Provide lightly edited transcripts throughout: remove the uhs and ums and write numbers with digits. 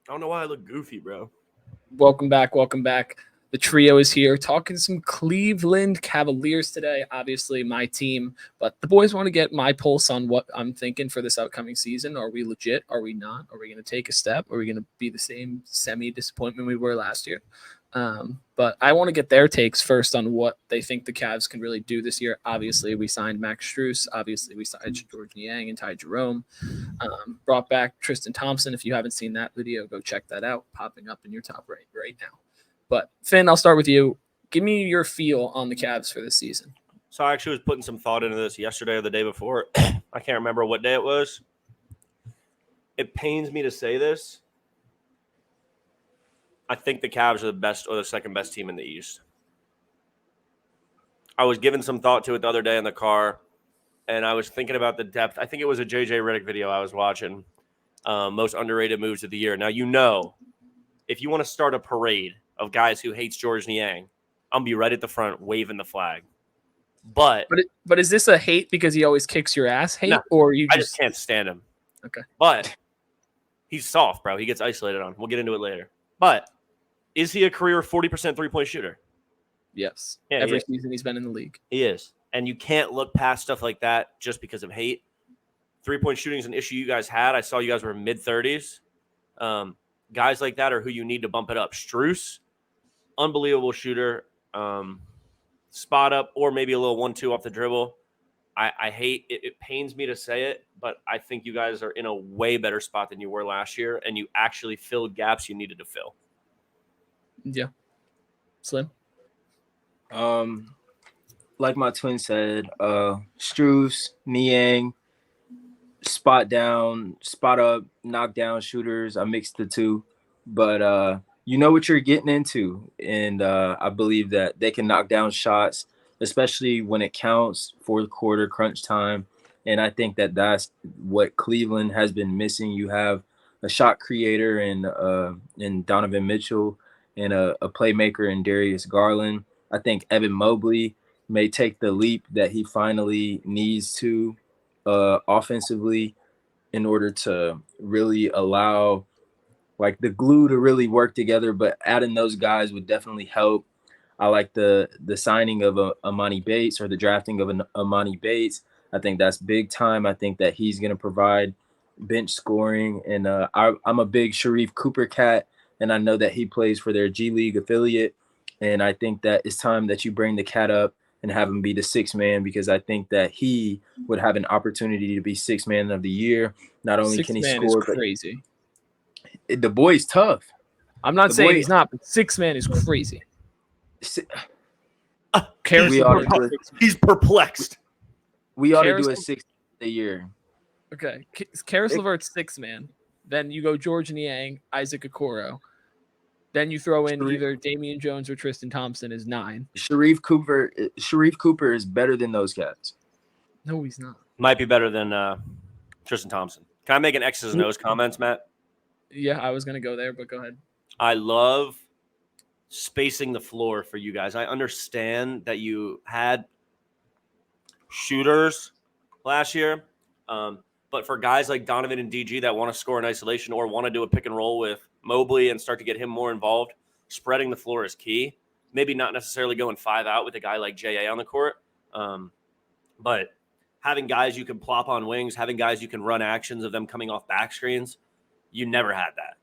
I don't know why I look goofy, bro. Welcome back. Welcome back. The trio is here talking some Cleveland Cavaliers today. Obviously, my team, but the boys want to get my pulse on what I'm thinking for this upcoming season. Are we legit? Are we not? Are we going to take a step? Are we going to be the same semi disappointment we were last year? But I want to get their takes first on what they think the Cavs can really do this year. Obviously, we signed Max Strus. Obviously, we signed George Niang and Ty Jerome. Brought back Tristan Thompson. If you haven't seen that video, go check that out. Popping up in your top right now. But Finn, I'll start with you. Give me your feel on the Cavs for this season. So I actually was putting some thought into this yesterday or the day before. I can't remember what day it was. It pains me to say this. I think the Cavs are the best or the second best team in the East. I was giving some thought to it the other day in the car, and I was thinking about the depth. I think it was a JJ Redick video I was watching, most underrated moves of the year. Now, if you want to start a parade of guys who hates George Niang, I'm going to be right at the front waving the flag. But is this a hate because he always kicks your ass hate, no, or you I just can't stand him. Okay. But he's soft, bro. He gets isolated on. We'll get into it later. But is he a career 40% three-point shooter? Yes. Yeah, Every season he's been in the league. He is. And you can't look past stuff like that just because of hate. Three-point shooting is an issue you guys had. I saw you guys were mid-30s. Guys like that are who you need to bump it up. Strus, unbelievable shooter. Spot up or maybe a little 1-2 off the dribble. I hate it. It pains me to say it, but I think you guys are in a way better spot than you were last year, and you actually filled gaps you needed to fill. Yeah. Slim? Like my twin said, Strus, Niang, spot up, knockdown shooters. I mixed the two, but you know what you're getting into, and I believe that they can knock down shots, especially when it counts, fourth quarter, crunch time. And I think that that's what Cleveland has been missing. You have a shot creator in Donovan Mitchell and a playmaker in Darius Garland. I think Evan Mobley may take the leap that he finally needs to offensively in order to really allow like the glue to really work together. But adding those guys would definitely help. I like the signing of Amani Bates, or the drafting of Amani Bates. I think that's big time. I think that he's going to provide bench scoring. And I'm a big Sharif Cooper cat, and I know that he plays for their G League affiliate. And I think that it's time that you bring the cat up and have him be the sixth man, because I think that he would have an opportunity to be sixth man of the year. Not only Sixth can he man score, is crazy. But the boy's tough. I'm not saying he's not, but sixth man is crazy. He's perplexed. We ought to do a sixth a year. Okay. Karis LeVert's sixth man. Then you go George Niang, Isaac Okoro. Then you throw in either Damian Jones or Tristan Thompson as 9. Sharif Cooper is better than those guys. No, he's not. Might be better than Tristan Thompson. Can I make an X's and O's comments, Matt? Yeah, I was going to go there, but go ahead. I love spacing the floor for you guys. I understand that you had shooters last year, but for guys like Donovan and DG that want to score in isolation or want to do a pick and roll with Mobley and start to get him more involved, spreading the floor is key. Maybe not necessarily going 5 out with a guy like J.A. on the court, but having guys you can plop on wings, having guys you can run actions of them coming off back screens, you never had that.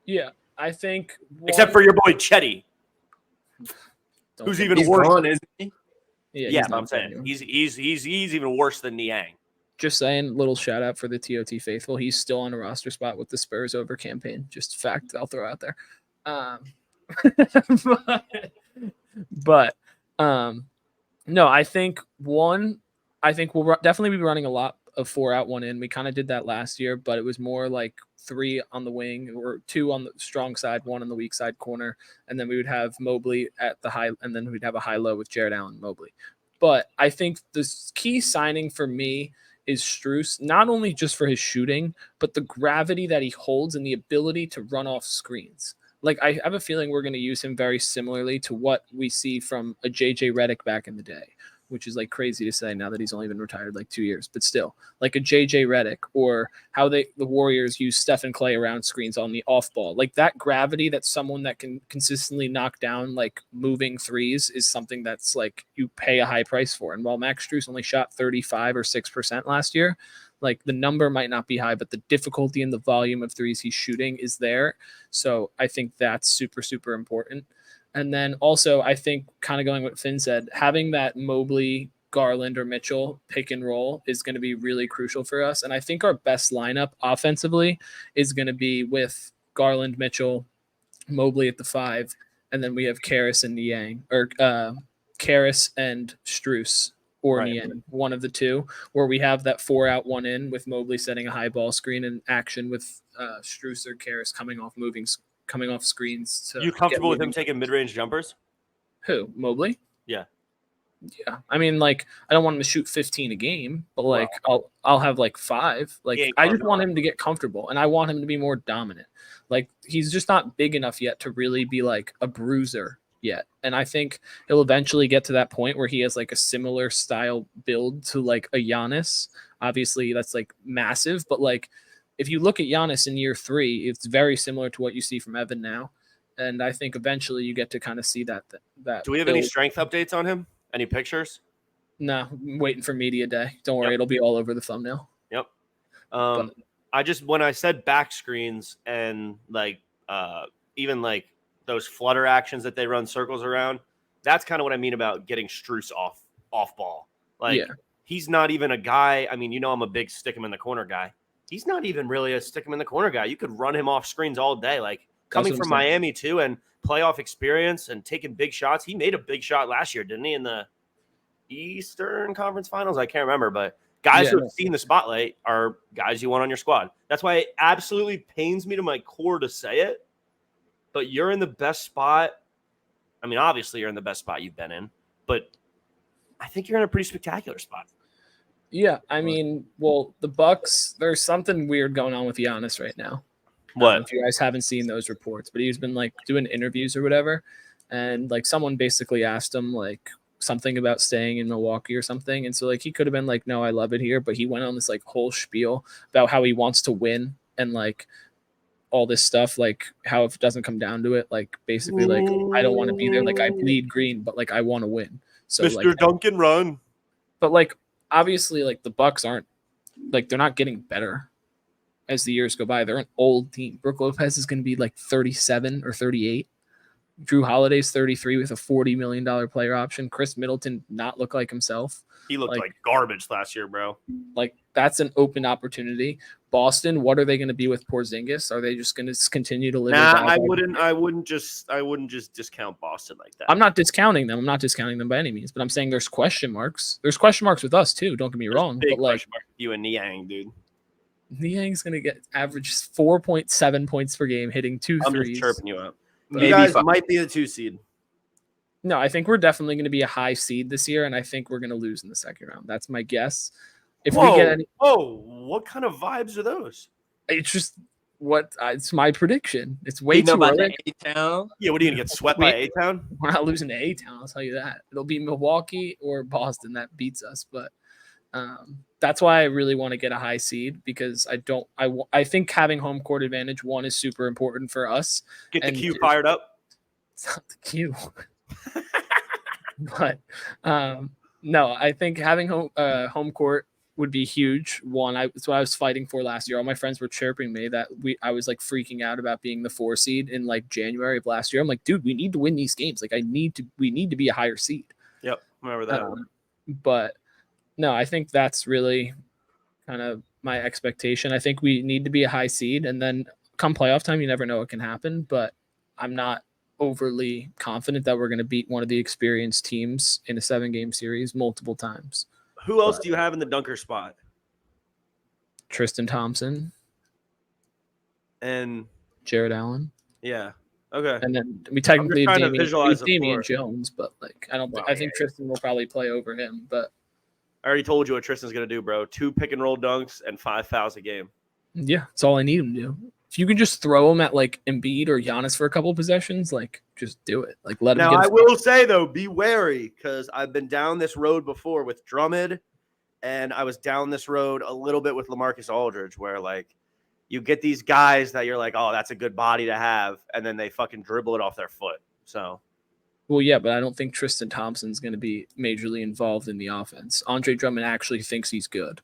Yeah, I think except for your boy Chetty, who's even worse. Gone, isn't he? Yeah, but I'm saying he's even worse than Niang. Just saying, little shout out for the TOT faithful. He's still on a roster spot with the Spurs over campaign. Just a fact I'll throw out there. No, I think we'll definitely be running a lot of 4 out, 1 in. We kind of did that last year, but it was more like 3 on the wing or 2 on the strong side, 1 on the weak side corner. And then we would have Mobley at the high, and then we'd have a high-low with Jared Allen and Mobley. But I think the key signing for me is Strus, not only just for his shooting, but the gravity that he holds and the ability to run off screens. Like, I have a feeling we're going to use him very similarly to what we see from a JJ Redick back in the day, which is like crazy to say now that he's only been retired like 2 years, but still like a JJ Redick, or how the Warriors use Stephen Clay around screens on the off ball. Like that gravity that someone that can consistently knock down like moving threes is something that's like you pay a high price for. And while Max Strus only shot 35 or 6% last year, like the number might not be high, but the difficulty and the volume of threes he's shooting is there. So I think that's super, super important. And then also, I think kind of going what Finn said, having that Mobley, Garland, or Mitchell pick and roll is going to be really crucial for us. And I think our best lineup offensively is going to be with Garland, Mitchell, Mobley at the 5, and then we have Karras and Niang, or Karras and Strus or Right. Niang, one of the two, where we have that 4 out, 1 in with Mobley setting a high ball screen and action with Strus or Karras coming off screens. To You comfortable with moving. him taking mid-range jumpers? Who? Mobley? Yeah. Yeah. I mean, like, I don't want him to shoot 15 a game, but like I'll have like 5. Like I just want him to get comfortable, and I want him to be more dominant. Like he's just not big enough yet to really be like a bruiser yet. And I think he'll eventually get to that point where he has like a similar style build to like a Giannis. Obviously that's like massive, but like if you look at Giannis in year 3, it's very similar to what you see from Evan now. And I think eventually you get to kind of see that. Do we have any strength updates on him? Any pictures? No, I'm waiting for media day. Don't worry, it'll be all over the thumbnail. Yep. When I said back screens and like even like those flutter actions that they run circles around, that's kind of what I mean about getting Strus off ball. Like he's not even a guy. I mean, I'm a big stick him in the corner guy. He's not even really a stick him in the corner guy. You could run him off screens all day. Like coming from Miami too, and playoff experience and taking big shots. He made a big shot last year, didn't he, in the Eastern Conference Finals? I can't remember, but guys who have seen the spotlight are guys you want on your squad. That's why it absolutely pains me to my core to say it, but you're in the best spot. I mean, obviously you're in the best spot you've been in, but I think you're in a pretty spectacular spot. Yeah, I mean, well, the Bucks, there's something weird going on with Giannis right now. What? If you guys haven't seen those reports, but he's been like doing interviews or whatever, and like someone basically asked him like something about staying in Milwaukee or something, and so like he could have been like, no, I love it here, but he went on this like whole spiel about how he wants to win and like all this stuff, like how if it doesn't come down to it, like basically like I don't want to be there, like I bleed green, but like I want to win. So Mr. like Duncan run. But like obviously like the Bucks aren't like they're not getting better as the years go by. They're an old team. Brook Lopez is going to be like 37 or 38. Drew Holiday's 33 with a $40 million player option. Chris Middleton not look like himself. He looked like garbage last year, bro. Like that's an open opportunity. Boston, what are they going to be with Porzingis? Are they just going to continue to live? I wouldn't just discount Boston like that. I'm not discounting them. I'm not discounting them by any means, but I'm saying there's question marks. There's question marks with us too. Don't get me wrong. Big but like question mark. You and Niang, dude. Niang's going to get average 4.7 points per game, hitting 2 I'm threes. just chirping you up. Maybe You guys 5. might be the 2 seed. No, I think we're definitely going to be a high seed this year, and I think we're going to lose in the second round. That's my guess. If we get any, what kind of vibes are those? it's just it's my prediction. It's way too early. A-Town. Yeah, what are you gonna get swept by A-Town? We're not losing to A-Town, I'll tell you that. It'll be Milwaukee or Boston that beats us, but that's why I really want to get a high seed because I think having home court advantage is super important for us. Get the Q fired up. It's not the Q. But no, I think having home court would be huge. That's what I was fighting for last year. All my friends were chirping me that I was like freaking out about being the 4 seed in like January of last year. I'm like, dude, we need to win these games. Like we need to be a higher seed. Yep, remember that. But no, I think that's really kind of my expectation. I think we need to be a high seed, and then come playoff time, you never know what can happen. But I'm not overly confident that we're going to beat one of the experienced teams in a 7-game series multiple times. Who else do you have in the dunker spot? Tristan Thompson And Jared Allen. Yeah. Okay. And then we technically have Damian floor. Jones, but like I think Tristan will probably play over him. But I already told you what Tristan's gonna do, bro. 2 pick and roll dunks and 5 fouls a game. yeah, that's all I need him to do. if you could just throw him at like Embiid or Giannis for a couple of possessions, like just do it. Like let him Now, get I will say, though, be wary because I've been down this road before with Drummond, and I was down this road a little bit with LaMarcus Aldridge where, like, you get these guys that you're like, oh, that's a good body to have, and then they fucking dribble it off their foot. So, Well, yeah, but I don't think Tristan Thompson's going to be majorly involved in the offense. Andre Drummond actually thinks he's good.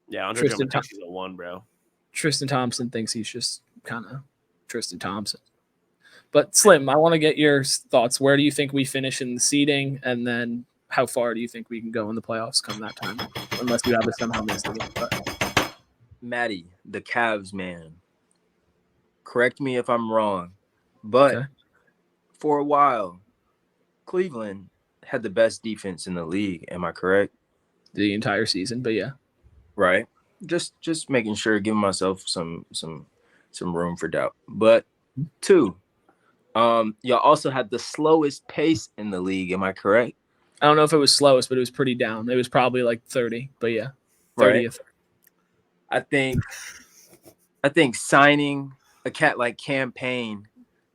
yeah, Andre Drummond thinks he's a 1, bro. Tristan Thompson thinks he's just kind of Tristan Thompson. But Slim, I want to get your thoughts. Where do you think we finish in the seeding, and then how far do you think we can go in the playoffs come that time? Unless you have a somehow missed it. But Maddie, the Cavs, man. Correct me if I'm wrong, but Okay. for a while, Cleveland had the best defense in the league. Am I correct? The entire season, but yeah. Right. Just making sure, giving myself some room for doubt. But 2, y'all also had the slowest pace in the league. Am I correct? I don't know if it was slowest, but it was pretty down. It was probably like 30, but yeah, Right. 30th. I think signing a cat like Campaign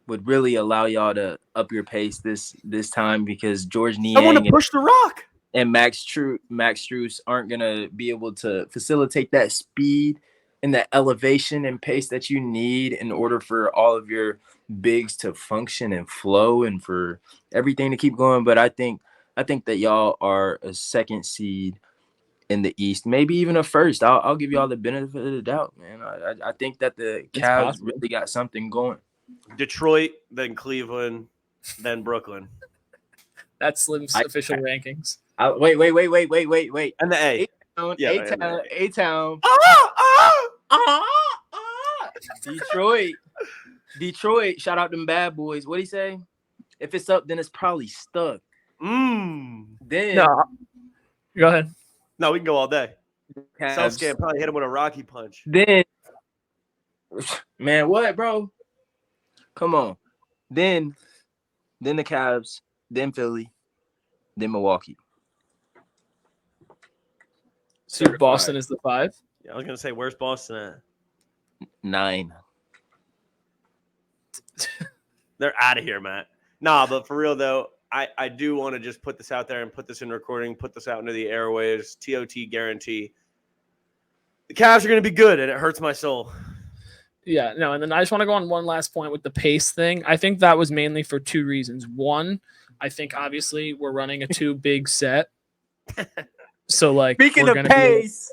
would really allow y'all to up your pace this time because George I want Niang to push the rock. and Max Strus aren't gonna be able to facilitate that speed and that elevation and pace that you need in order for all of your bigs to function and flow and for everything to keep going. But I think that y'all are a 2nd seed in the East, maybe even a 1st. I'll give y'all the benefit of the doubt, man. I think that the It's Cavs possible. really got something going. Detroit, then Cleveland, then Brooklyn. That's Slim's official rankings. Wait. And the A. A-Town. Detroit. Shout out them bad boys. What'd he say? If it's up, then it's probably stuck. Then No, go ahead. No, we can go all day. Cavs. Southscan probably hit him with a Rocky punch. Then, man, what, bro? Come on. Then the Cavs, then Philly, then Milwaukee. So Boston is the 5. Yeah, I was gonna say, where's Boston at? 9. They're out of here, Matt. Nah, but for real though, I do want to just put this out there and put this in recording, put this out into the airwaves. TOT guarantee. The Cavs are gonna be good, and it hurts my soul. Yeah, no, and then I just want to go on one last point with the pace thing. I think that was mainly for 2 reasons. One, I think obviously we're running a 2 big set. So like Speaking we're of pace,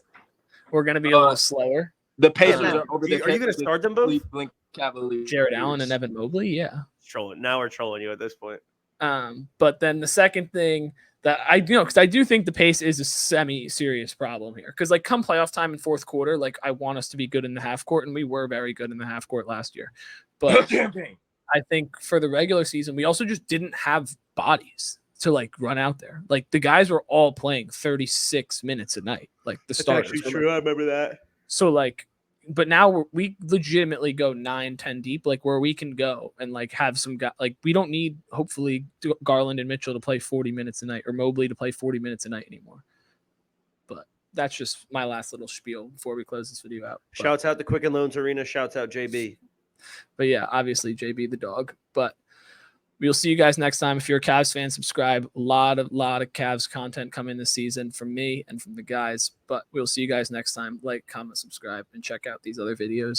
we're gonna be a little slower. the Pacers Matt, are over are you gonna start them both? Cleveland Cavaliers. Jared Allen and Evan Mobley, yeah. Trolling. Now we're trolling you at this point. But then the second thing that because I do think the pace is a semi-serious problem here. Because like come playoff time in 4th quarter, like I want us to be good in the half court, and we were very good in the half court last year. But I think for the regular season, we also just didn't have bodies to like run out there. Like the guys were all playing 36 minutes a night. Like the starters. That's actually true. I remember that. So like, but now we legitimately go 9-10 deep, like where we can go and like have some guy. Like we don't need hopefully Garland and Mitchell to play 40 minutes a night or Mobley to play 40 minutes a night anymore. But that's just my last little spiel before we close this video out. But, Shouts out to Quicken Loans Arena. Shouts out JB. but yeah, obviously JB the dog. But we'll see you guys next time. If you're a Cavs fan, subscribe. A lot of Cavs content coming this season from me and from the guys. But we'll see you guys next time. Like, comment, subscribe, and check out these other videos.